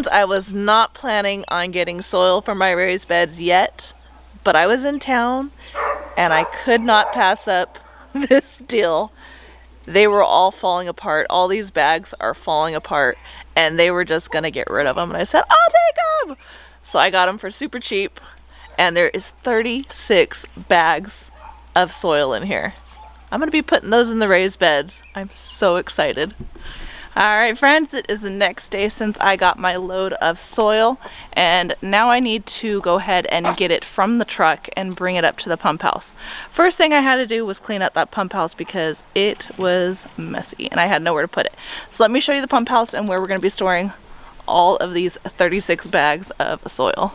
I was not planning on getting soil for my raised beds yet, but I was in town and I could not pass up this deal. They were all falling apart. All these bags are falling apart and they were just gonna get rid of them. And I said, I'll take them. So I got them for super cheap and there is 36 bags of soil in here. I'm gonna be putting those in the raised beds. I'm so excited. Alright friends, it is the next day since I got my load of soil and now I need to go ahead and get it from the truck and bring it up to the pump house. First thing I had to do was clean up that pump house because it was messy and I had nowhere to put it. So let me show you the pump house and where we're going to be storing all of these 36 bags of soil.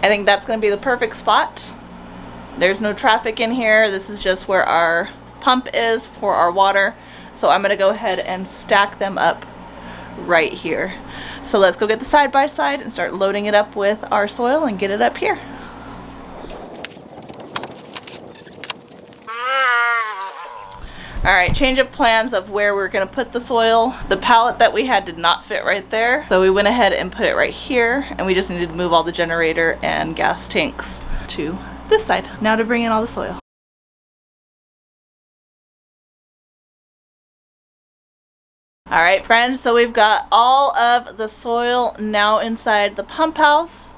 I think that's going to be the perfect spot. There's no traffic in here. This is just where our pump is for our water. So I'm going to go ahead and stack them up right here. So let's go get the side by side and start loading it up with our soil and get it up here. Alright, change of plans of where we're going to put the soil. The pallet that we had did not fit right there. So we went ahead and put it right here and we just needed to move all the generator and gas tanks to this side. Now to bring in all the soil. Alright friends, so we've got all of the soil now inside the pump house.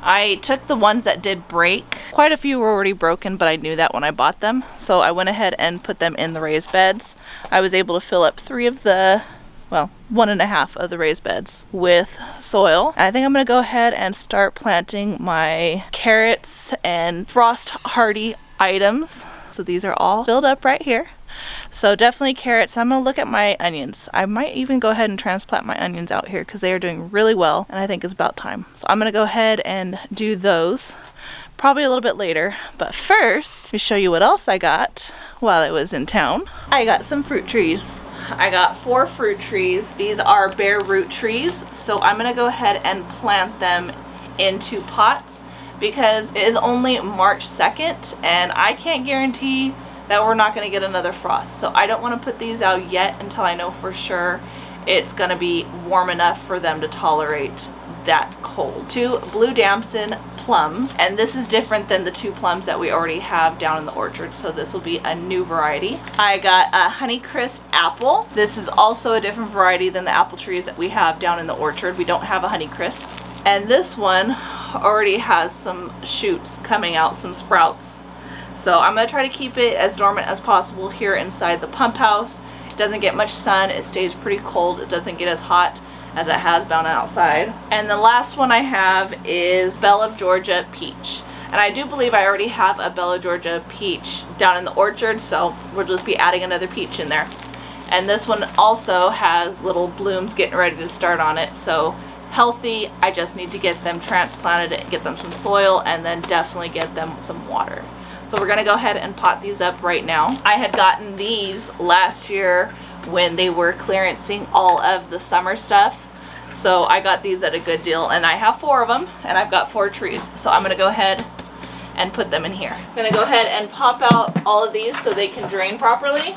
I took the ones that did break. Quite a few were already broken, but I knew that when I bought them. So I went ahead and put them in the raised beds. I was able to fill up 3 of the, well, 1.5 of the raised beds with soil. And I think I'm gonna go ahead and start planting my carrots and frost hardy items. So these are all filled up right here. So definitely carrots. I'm gonna look at my onions. I might even go ahead and transplant my onions out here because they are doing really well and I think it's about time. So I'm gonna go ahead and do those probably a little bit later. But first, let me show you what else I got while I was in town. I got some fruit trees. I got 4 fruit trees. These are bare root trees. So I'm gonna go ahead and plant them into pots because it is only March 2nd and I can't guarantee that we're not going to get another frost. So I don't want to put these out yet until I know for sure it's going to be warm enough for them to tolerate that cold. 2 blue damson plums, and this is different than the 2 plums that we already have down in the orchard, so this will be a new variety. I got a Honeycrisp apple. This is also a different variety than the apple trees that we have down in the orchard. We don't have a Honeycrisp. And this one already has some shoots coming out, some sprouts. So I'm going to try to keep it as dormant as possible here inside the pump house. It doesn't get much sun, it stays pretty cold, it doesn't get as hot as it has down outside. And the last one I have is Belle of Georgia peach. And I do believe I already have a Belle of Georgia peach down in the orchard, so we'll just be adding another peach in there. And this one also has little blooms getting ready to start on it, so healthy. I just need to get them transplanted and get them some soil and then definitely get them some water. So we're gonna go ahead and pot these up right now. I had gotten these last year when they were clearancing all of the summer stuff. So I got these at a good deal and I have 4 of them and I've got 4 trees. So I'm gonna go ahead and put them in here. I'm gonna go ahead and pop out all of these so they can drain properly.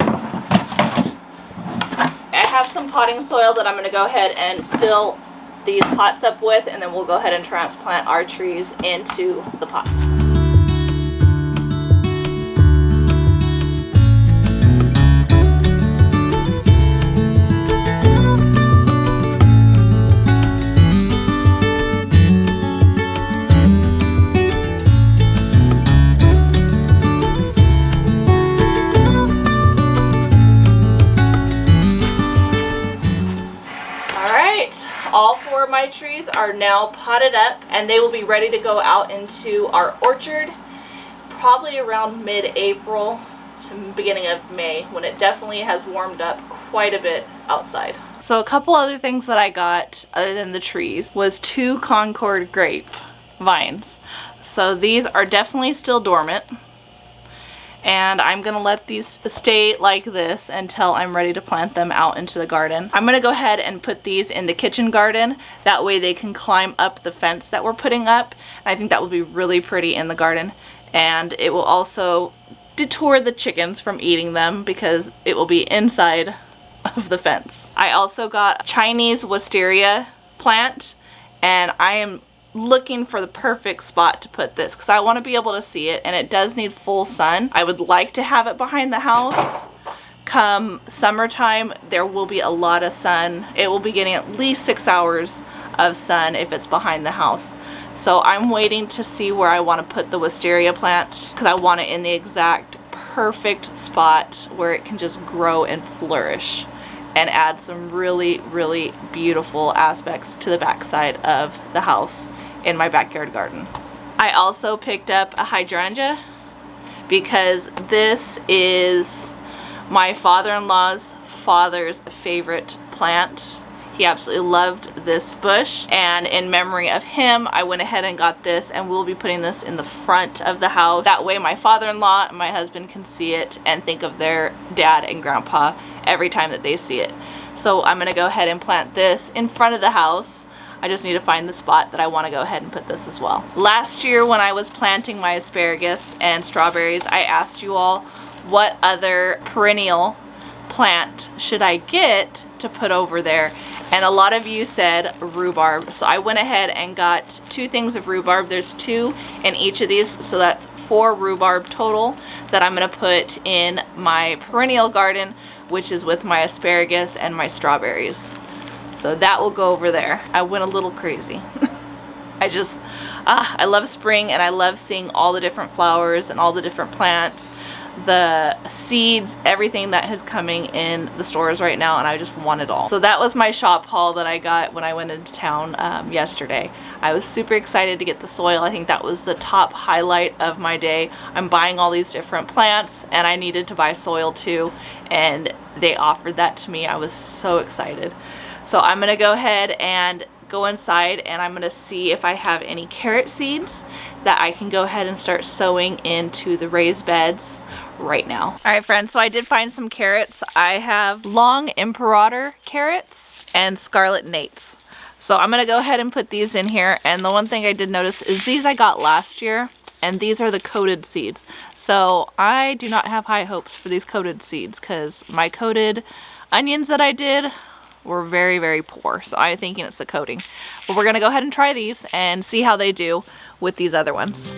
I have some potting soil that I'm gonna go ahead and fill these pots up with, and then we'll go ahead and transplant our trees into the pots. All 4 of my trees are now potted up and they will be ready to go out into our orchard probably around mid-April to beginning of May, when it definitely has warmed up quite a bit outside. So a couple other things that I got other than the trees was 2 Concord grape vines. So these are definitely still dormant. And I'm gonna let these stay like this until I'm ready to plant them out into the garden. I'm gonna go ahead and put these in the kitchen garden. That way they can climb up the fence that we're putting up. And I think that will be really pretty in the garden. And it will also deter the chickens from eating them because it will be inside of the fence. I also got a Chinese wisteria plant, and I am looking for the perfect spot to put this because I want to be able to see it, and it does need full sun. I would like to have it behind the house. Come summertime, there will be a lot of sun. It will be getting at least 6 hours of sun if it's behind the house. So I'm waiting to see where I want to put the wisteria plant because I want it in the exact perfect spot where it can just grow and flourish and add some really, really beautiful aspects to the backside of the house in my backyard garden. I also picked up a hydrangea because this is my father-in-law's father's favorite plant. He absolutely loved this bush, and in memory of him, I went ahead and got this, and we'll be putting this in the front of the house. That way my father-in-law and my husband can see it and think of their dad and grandpa every time that they see it. So I'm gonna go ahead and plant this in front of the house. I just need to find the spot that I want to go ahead and put this as well. Last year when I was planting my asparagus and strawberries, I asked you all what other perennial plant should I get to put over there, and a lot of you said rhubarb. So I went ahead and got 2 things of rhubarb. There's 2 in each of these, so that's 4 rhubarb total that I'm gonna put in my perennial garden, which is with my asparagus and my strawberries. So that will go over there. I went a little crazy. I love spring, and I love seeing all the different flowers and all the different plants, the seeds, everything that is coming in the stores right now, and I just want it all. So that was my shop haul that I got when I went into town yesterday. I was super excited to get the soil. I think that was the top highlight of my day. I'm buying all these different plants, and I needed to buy soil too, and they offered that to me. I was so excited. So I'm gonna go ahead and go inside, and I'm gonna see if I have any carrot seeds that I can go ahead and start sowing into the raised beds right now. All right, friends, so I did find some carrots. I have long imperator carrots and scarlet nates. So I'm gonna go ahead and put these in here, and the one thing I did notice is these I got last year, and these are the coated seeds. So I do not have high hopes for these coated seeds because my coated onions that I did were very, very poor. So I'm thinking it's the coating. But we're gonna go ahead and try these and see how they do with these other ones.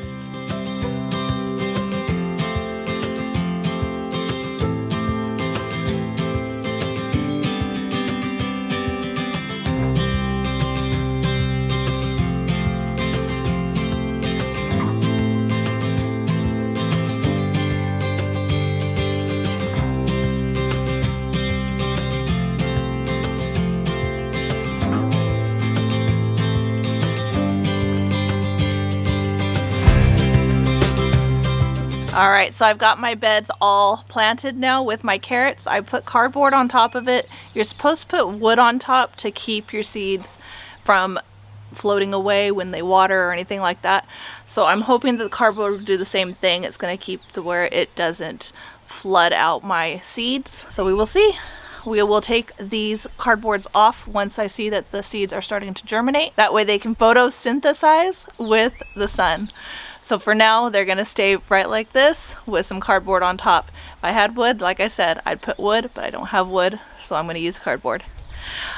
Alright, so I've got my beds all planted now with my carrots. I put cardboard on top of it. You're supposed to put wood on top to keep your seeds from floating away when they water or anything like that. So I'm hoping that the cardboard will do the same thing. It's going to keep to where it doesn't flood out my seeds. So we will see. We will take these cardboards off once I see that the seeds are starting to germinate. That way they can photosynthesize with the sun. So for now, they're gonna stay right like this with some cardboard on top. If I had wood, like I said, I'd put wood, but I don't have wood, so I'm gonna use cardboard.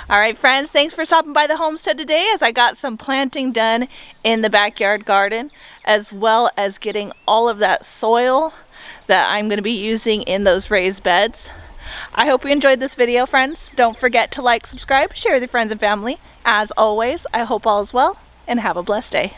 All right, friends, thanks for stopping by the homestead today as I got some planting done in the backyard garden, as well as getting all of that soil that I'm gonna be using in those raised beds. I hope you enjoyed this video, friends. Don't forget to like, subscribe, share with your friends and family. As always, I hope all is well, and have a blessed day.